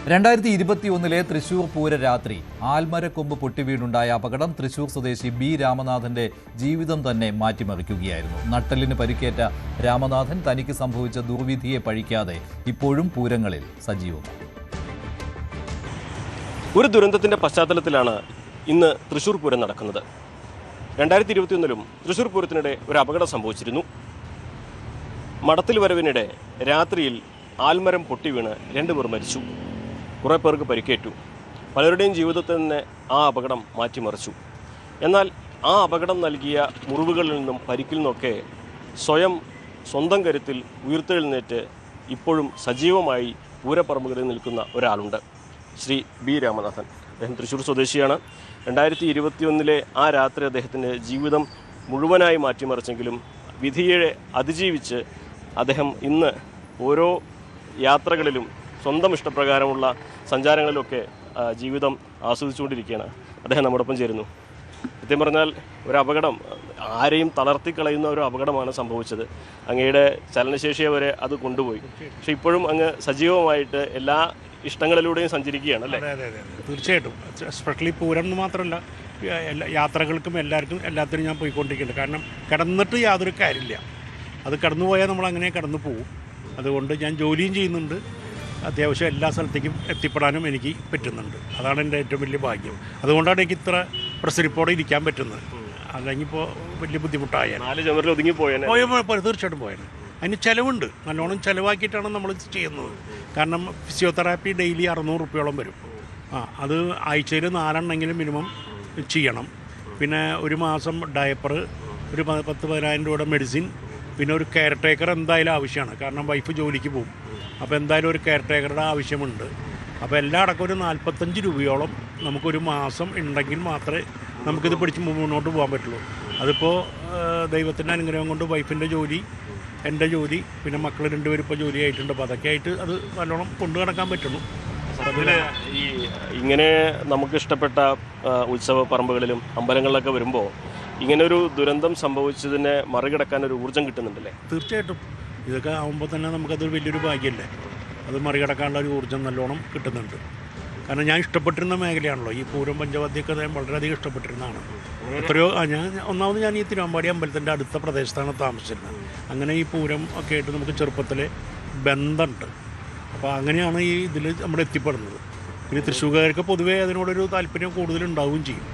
2021 തൃശൂർ പൂര രാത്രി ആൽമരക്കൊമ്പ് പൊട്ടിവീണുണ്ടായ അപകടം തൃശൂർ സ്വദേശി ബി രാമനാഥന്റെ ജീവിതം തന്നെ മാറ്റിമറിക്കുകയായിരുന്നു. നട്ടെല്ലിന് പരിക്കേറ്റ രാമനാഥൻ തനിക്ക് സംഭവിച്ച ദുർവിധിയെ പഴിക്കാതെ ഇപ്പോഴും പൂരങ്ങളിൽ സജീവമാണ്. ഒരു ദുരന്തത്തിന്റെ പശ്ചാത്തലത്തിലാണ് ഇന്ന് തൃശൂർ പൂരം നടക്കുന്നത്. 2021 തൃശൂർ പൂരത്തിനിടെ ഒരു അപകടം സംഭവിച്ചിരുന്നു. മടത്തിൽ വരവിനിടെ രാത്രിയിൽ ആൽമരം പൊട്ടിവീണ് 2 പേർ മരിച്ചു. കുറേ പേർക്ക് പരിക്കേറ്റു. പലരുടെയും ജീവിതത്തിൽ തന്നെ ആ അപകടം മാറ്റിമറിച്ചു. എന്നാൽ ആ അപകടം നൽകിയ മുറിവുകളിൽ നിന്നും പരിക്കിൽ നിന്നൊക്കെ സ്വന്തം കരുത്തിൽ ഉയർത്തെഴുന്നേറ്റ് ഇപ്പോഴും സജീവമായി പൂരപ്പറമ്പുകളിൽ നിൽക്കുന്ന ഒരാളുണ്ട്. ശ്രീ ബി രാമനാഥൻ. അദ്ദേഹം തൃശ്ശൂർ സ്വദേശിയാണ്. 2021 ആ രാത്രി അദ്ദേഹത്തിൻ്റെ ജീവിതം മുഴുവനായി മാറ്റിമറിച്ചെങ്കിലും വിധിയെ അതിജീവിച്ച് അദ്ദേഹം ഇന്ന് ഓരോ യാത്രകളിലും സ്വന്തം ഇഷ്ടപ്രകാരമുള്ള സഞ്ചാരങ്ങളിലൊക്കെ ജീവിതം ആസ്വദിച്ചുകൊണ്ടിരിക്കുകയാണ്. അദ്ദേഹം നമ്മോടൊപ്പം ചേരുന്നു. സത്യം പറഞ്ഞാൽ ഒരു അപകടം ആരെയും തളർത്തിക്കളയുന്ന ഒരു അപകടമാണ് സംഭവിച്ചത്. അങ്ങയുടെ ചലനശേഷിയെ വരെ അത് കൊണ്ടുപോയി. പക്ഷെ ഇപ്പോഴും അങ്ങ് സജീവമായിട്ട് എല്ലാ ഇഷ്ടങ്ങളിലൂടെയും സഞ്ചരിക്കുകയാണ് അല്ലേ? അതെ, തീർച്ചയായിട്ടും. എസ്പെഷ്യലി പൂരം എന്ന് മാത്രമല്ല, യാത്രകൾക്കും എല്ലാത്തിനും ഞാൻ പോയിക്കൊണ്ടിരിക്കുന്നുണ്ട്. കാരണം കിടന്നിട്ട് യാതൊരു കാര്യമില്ല. അത് കടന്നു പോയാൽ നമ്മൾ അങ്ങനെ കടന്നു പോകും. അതുകൊണ്ട് ഞാൻ ജോലിയും ചെയ്യുന്നുണ്ട്. അത്യാവശ്യം എല്ലാ സ്ഥലത്തേക്കും എത്തിപ്പെടാനും എനിക്ക് പറ്റുന്നുണ്ട്. അതാണ് എൻ്റെ ഏറ്റവും വലിയ ഭാഗ്യം. അതുകൊണ്ടാണ് എനിക്ക് ഇത്ര പ്രസരിപ്പോടെ ഇരിക്കാൻ പറ്റുന്നത്. അല്ലെങ്കിൽ ഇപ്പോൾ വലിയ ബുദ്ധിമുട്ടായ തീർച്ചയായിട്ടും പോയത്. അതിന് ചിലവുണ്ട്. നല്ലോണം ചിലവാക്കിയിട്ടാണ് നമ്മൾ ചെയ്യുന്നത്. കാരണം ഫിസിയോതെറാപ്പി ഡെയിലി 600 രൂപയോളം വരും. അത് ആഴ്ചയിൽ 4 മിനിമം ചെയ്യണം. പിന്നെ ഒരു മാസം ഡയപ്പർ, ഒരു 10-15 രൂപയുടെ മെഡിസിൻ, പിന്നെ ഒരു കെയർ ടേക്കർ എന്തായാലും ആവശ്യമാണ്. കാരണം വൈഫ് ജോലിക്ക് പോകും. അപ്പോൾ എന്തായാലും ഒരു കെയർ ടേക്കറുടെ ആവശ്യമുണ്ട്. അപ്പോൾ എല്ലാം അടക്കം ഒരു 45 രൂപയോളം നമുക്കൊരു മാസം ഉണ്ടെങ്കിൽ മാത്രമേ നമുക്കിത് പിടിച്ച് മുന്നോട്ട് പോകാൻ പറ്റുള്ളൂ. അതിപ്പോൾ ദൈവത്തിൻ്റെ അനുഗ്രഹം കൊണ്ട് വൈഫിൻ്റെ ജോലി, എൻ്റെ ജോലി, പിന്നെ മക്കൾ 2 പേരും ഇപ്പോൾ ജോലി ആയിട്ടുണ്ട്. അപ്പോൾ അതൊക്കെ ആയിട്ട് അത് നല്ലോണം കൊണ്ടു നടക്കാൻ പറ്റുള്ളൂ. ഈ ഇങ്ങനെ നമുക്ക് ഇഷ്ടപ്പെട്ട ഉത്സവ പറമ്പുകളിലും അമ്പലങ്ങളിലൊക്കെ വരുമ്പോൾ ഇങ്ങനൊരു ദുരന്തം സംഭവിച്ചതിനെ മറികടക്കാൻ ഒരു ഊർജ്ജം കിട്ടുന്നുണ്ടല്ലേ? തീർച്ചയായിട്ടും. ഇതൊക്കെ ആകുമ്പോൾ തന്നെ നമുക്കതൊരു വലിയൊരു ഭാഗ്യമല്ലേ. അത് മറികടക്കാനുള്ള ഒരു ഊർജ്ജം നല്ലോണം കിട്ടുന്നുണ്ട്. കാരണം ഞാൻ ഇഷ്ടപ്പെട്ടിരുന്ന മേഖലയാണല്ലോ ഈ പൂരം, പഞ്ചവാദ്യമൊക്കെ ഞാൻ വളരെയധികം ഇഷ്ടപ്പെട്ടിരുന്നതാണ്. എത്രയോ ഞാൻ ഈ തിരുവമ്പാടി അമ്പലത്തിൻ്റെ അടുത്ത പ്രദേശത്താണ് താമസിച്ചിരുന്നത്. അങ്ങനെ ഈ പൂരം ഒക്കെ ആയിട്ട് നമുക്ക് ചെറുപ്പത്തിലെ ബന്ധമുണ്ട്. അപ്പോൾ അങ്ങനെയാണ് ഈ ഇതിൽ നമ്മൾ എത്തിപ്പെടുന്നത്. പിന്നെ തൃശ്ശൂർക്കാർക്ക് പൊതുവേ അതിനോടൊരു താല്പര്യം കൂടുതലുണ്ടാവുകയും ചെയ്യും.